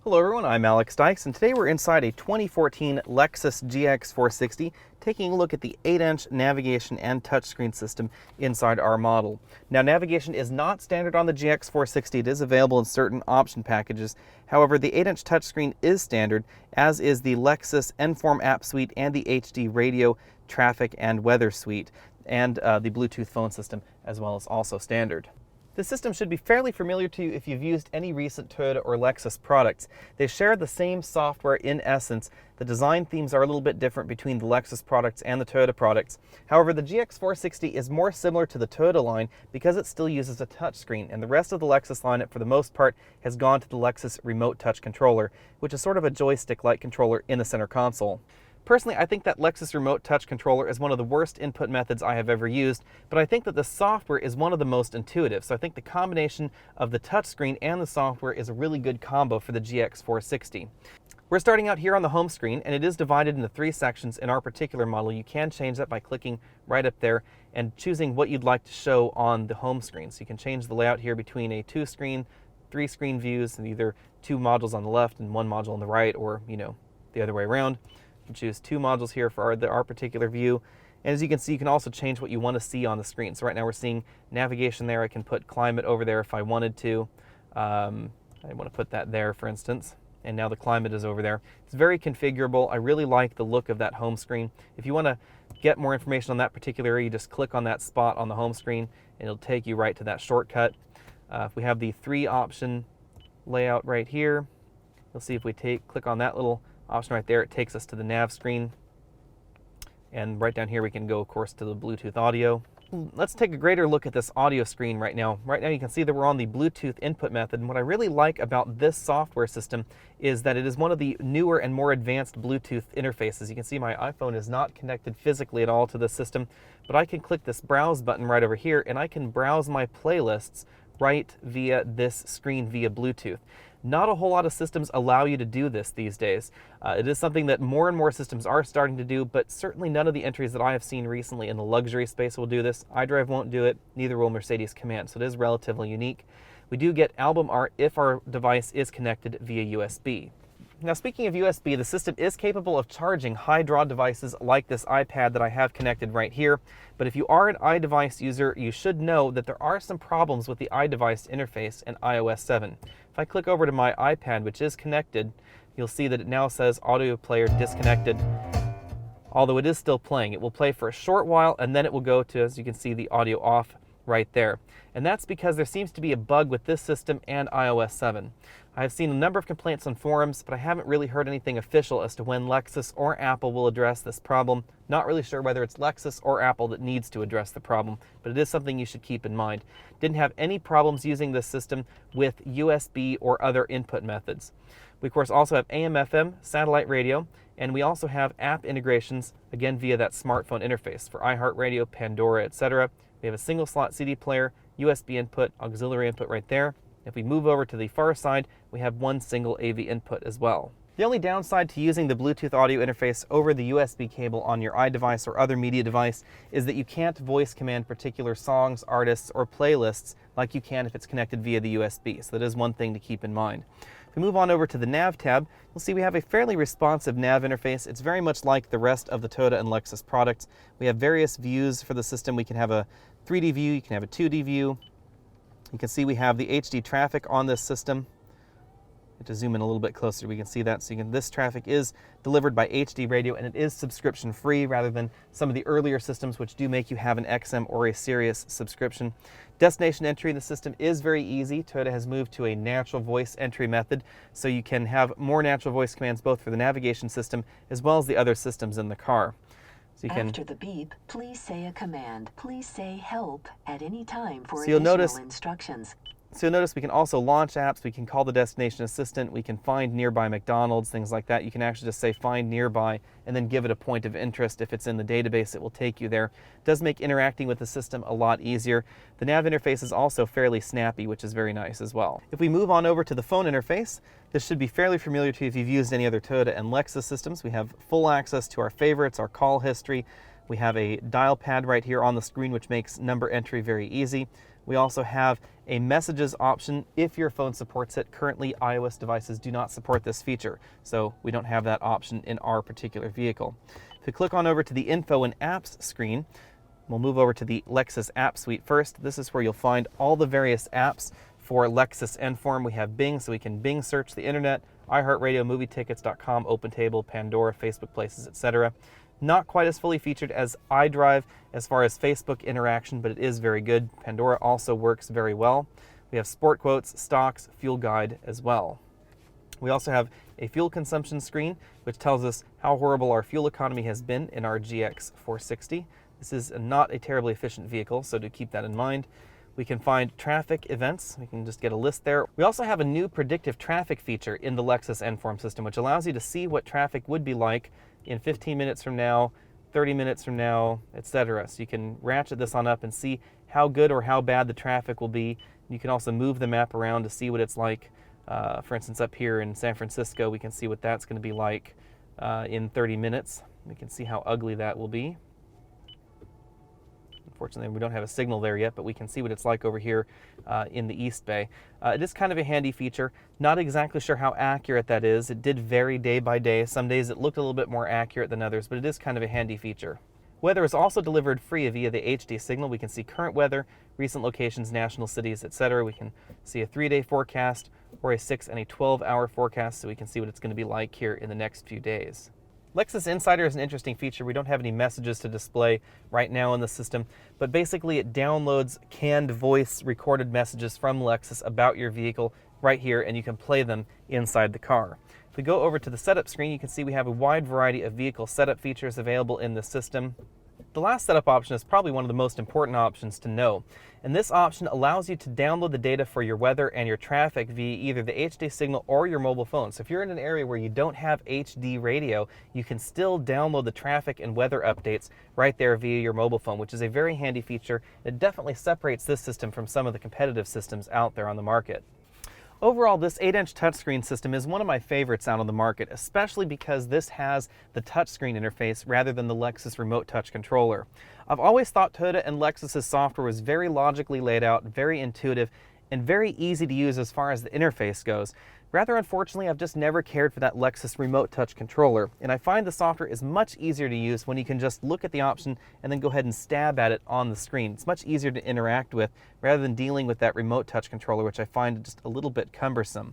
Hello everyone, I'm Alex Dykes, and today we're inside a 2014 Lexus GX460 taking a look at the 8-inch navigation and touchscreen system inside our model. Now, navigation is not standard on the GX460. It is available in certain option packages. However, the 8-inch touchscreen is standard, as is the Lexus Enform App Suite and the HD Radio, Traffic, and Weather Suite, and the Bluetooth phone system as well as also standard. This system should be fairly familiar to you if you've used any recent Toyota or Lexus products. They share the same software in essence. The design themes are a little bit different between the Lexus products and the Toyota products. However, the GX460 is more similar to the Toyota line because it still uses a touchscreen, and the rest of the Lexus lineup for the most part has gone to the Lexus Remote Touch controller, which is sort of a joystick-like controller in the center console. Personally, I think that Lexus Remote Touch controller is one of the worst input methods I have ever used, but I think that the software is one of the most intuitive. So I think the combination of the touchscreen and the software is a really good combo for the GX460. We're starting out here on the home screen, and it is divided into 3 sections in our particular model. You can change that by clicking right up there and choosing what you'd like to show on the home screen. So you can change the layout here between a 2-screen, 3-screen views, and either 2 modules on the left and 1 module on the right, or the other way around. You can choose 2 modules here for our particular view. And as you can see, you can also change what you want to see on the screen. So right now we're seeing navigation there. I can put climate over there if I wanted to. I want to put that there, for instance. And now the climate is over there. It's very configurable. I really like the look of that home screen. If you want to get more information on that particular area, you just click on that spot on the home screen and it'll take you right to that shortcut. If we have the 3-option layout right here, you'll see if we click on that little option right there, it takes us to the nav screen. And right down here we can go, of course, to the Bluetooth audio. Let's take a greater look at this audio screen right now. Right now you can see that we're on the Bluetooth input method, and what I really like about this software system is that it is one of the newer and more advanced Bluetooth interfaces. You can see my iPhone is not connected physically at all to this system, but I can click this browse button right over here and I can browse my playlists right via this screen via Bluetooth. Not a whole lot of systems allow you to do this these days. It is something that more and more systems are starting to do, but certainly none of the entries that I have seen recently in the luxury space will do this. iDrive won't do it, neither will Mercedes Command, so it is relatively unique. We do get album art if our device is connected via USB. Now, speaking of USB, the system is capable of charging high draw devices like this iPad that I have connected right here. But if you are an iDevice user, you should know that there are some problems with the iDevice interface in iOS 7. If I click over to my iPad, which is connected, you'll see that it now says audio player disconnected. Although it is still playing. It will play for a short while and then it will go to, as you can see, the audio off right there. And that's because there seems to be a bug with this system and iOS 7. I have seen a number of complaints on forums, but I haven't really heard anything official as to when Lexus or Apple will address this problem. Not really sure whether it's Lexus or Apple that needs to address the problem, but it is something you should keep in mind. Didn't have any problems using this system with USB or other input methods. We of course also have AM/FM, satellite radio, and we also have app integrations, again via that smartphone interface for iHeartRadio, Pandora, etc. We have a single slot CD player, USB input, auxiliary input right there. If we move over to the far side, we have one single AV input as well. The only downside to using the Bluetooth audio interface over the USB cable on your iDevice or other media device is that you can't voice command particular songs, artists, or playlists like you can if it's connected via the USB. So that is one thing to keep in mind. If we move on over to the Nav tab, you'll see we have a fairly responsive Nav interface. It's very much like the rest of the Toyota and Lexus products. We have various views for the system. We can have a 3D view, you can have a 2D view. You can see we have the HD traffic on this system. To zoom in a little bit closer, we can see that. So this traffic is delivered by HD radio, and it is subscription free rather than some of the earlier systems which do make you have an XM or a Sirius subscription. Destination entry in the system is very easy. Toyota has moved to a natural voice entry method, so you can have more natural voice commands both for the navigation system as well as the other systems in the car. So you can, after the beep, please say a command. Please say help at any time for instructions. So you'll notice we can also launch apps, we can call the destination assistant, we can find nearby McDonald's, things like that. You can actually just say find nearby and then give it a point of interest. If it's in the database, it will take you there. It does make interacting with the system a lot easier. The nav interface is also fairly snappy, which is very nice as well. If we move on over to the phone interface, this should be fairly familiar to you if you've used any other Toyota and Lexus systems. We have full access to our favorites, our call history. We have a dial pad right here on the screen, which makes number entry very easy. We also have a messages option if your phone supports it. Currently, iOS devices do not support this feature, so we don't have that option in our particular vehicle. If we click on over to the Info and Apps screen, we'll move over to the Lexus App Suite first. This is where you'll find all the various apps for Lexus Enform. We have Bing, so we can Bing search the internet, iHeartRadio, movietickets.com, OpenTable, Pandora, Facebook Places, etc. Not quite as fully featured as iDrive as far as Facebook interaction, but it is very good. Pandora also works very well. We have sport quotes, stocks, fuel guide as well. We also have a fuel consumption screen, which tells us how horrible our fuel economy has been in our GX460. This is not a terribly efficient vehicle, so do keep that in mind. We can find traffic events. We can just get a list there. We also have a new predictive traffic feature in the Lexus Enform system, which allows you to see what traffic would be like in 15 minutes from now, 30 minutes from now, etc. So you can ratchet this on up and see how good or how bad the traffic will be. You can also move the map around to see what it's like. For instance, up here in San Francisco, we can see what that's going to be like in 30 minutes. We can see how ugly that will be. Unfortunately, we don't have a signal there yet, but we can see what it's like over here in the East Bay. It is kind of a handy feature. Not exactly sure how accurate that is. It did vary day by day. Some days it looked a little bit more accurate than others, but it is kind of a handy feature. Weather is also delivered free via the HD signal. We can see current weather, recent locations, national cities, etc. We can see a 3-day forecast or a 6 and a 12-hour forecast, so we can see what it's going to be like here in the next few days. Lexus Insider is an interesting feature. We don't have any messages to display right now in the system, but basically it downloads canned voice recorded messages from Lexus about your vehicle right here, and you can play them inside the car. If we go over to the setup screen, you can see we have a wide variety of vehicle setup features available in the system. The last setup option is probably one of the most important options to know, and this option allows you to download the data for your weather and your traffic via either the HD signal or your mobile phone. So if you're in an area where you don't have HD radio, you can still download the traffic and weather updates right there via your mobile phone, which is a very handy feature. It definitely separates this system from some of the competitive systems out there on the market. Overall, this 8-inch touchscreen system is one of my favorites out on the market, especially because this has the touchscreen interface rather than the Lexus Remote Touch controller. I've always thought Toyota and Lexus's software was very logically laid out, very intuitive, and very easy to use as far as the interface goes. Rather unfortunately, I've just never cared for that Lexus Remote Touch controller, and I find the software is much easier to use when you can just look at the option and then go ahead and stab at it on the screen. It's much easier to interact with rather than dealing with that Remote Touch controller, which I find just a little bit cumbersome.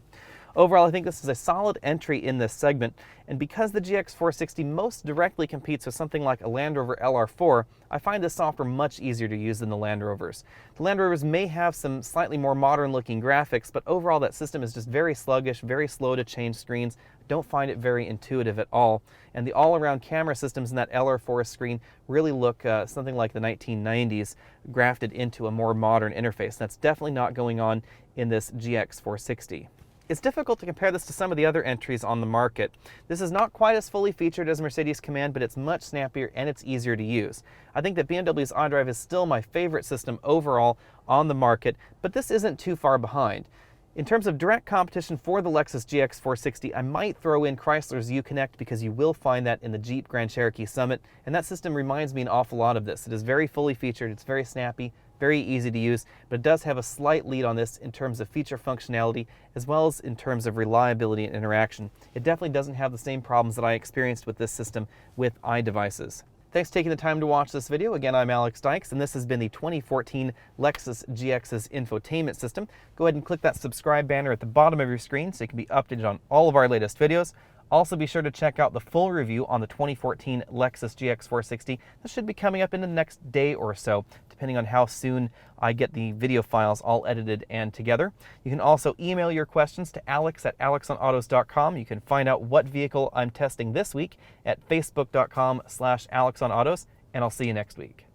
Overall, I think this is a solid entry in this segment, and because the GX460 most directly competes with something like a Land Rover LR4, I find this software much easier to use than the Land Rovers. The Land Rovers may have some slightly more modern looking graphics, but overall that system is just very sluggish, very slow to change screens. Don't find it very intuitive at all, and the all-around camera systems in that LR4 screen really look something like the 1990s grafted into a more modern interface. That's definitely not going on in this GX460. It's difficult to compare this to some of the other entries on the market. This is not quite as fully featured as Mercedes Command, but it's much snappier and it's easier to use. I think that BMW's iDrive is still my favorite system overall on the market, but this isn't too far behind. In terms of direct competition for the Lexus GX460, I might throw in Chrysler's Uconnect because you will find that in the Jeep Grand Cherokee Summit, and that system reminds me an awful lot of this. It is very fully featured, it's very snappy, very easy to use, but it does have a slight lead on this in terms of feature functionality as well as in terms of reliability and interaction. It definitely doesn't have the same problems that I experienced with this system with iDevices. Thanks for taking the time to watch this video. Again, I'm Alex Dykes, and this has been the 2014 Lexus GX's infotainment system. Go ahead and click that subscribe banner at the bottom of your screen so you can be updated on all of our latest videos. Also, be sure to check out the full review on the 2014 Lexus GX460. That should be coming up in the next day or so, depending on how soon I get the video files all edited and together. You can also email your questions to alex@alexonautos.com. You can find out what vehicle I'm testing this week at facebook.com/alexonautos, and I'll see you next week.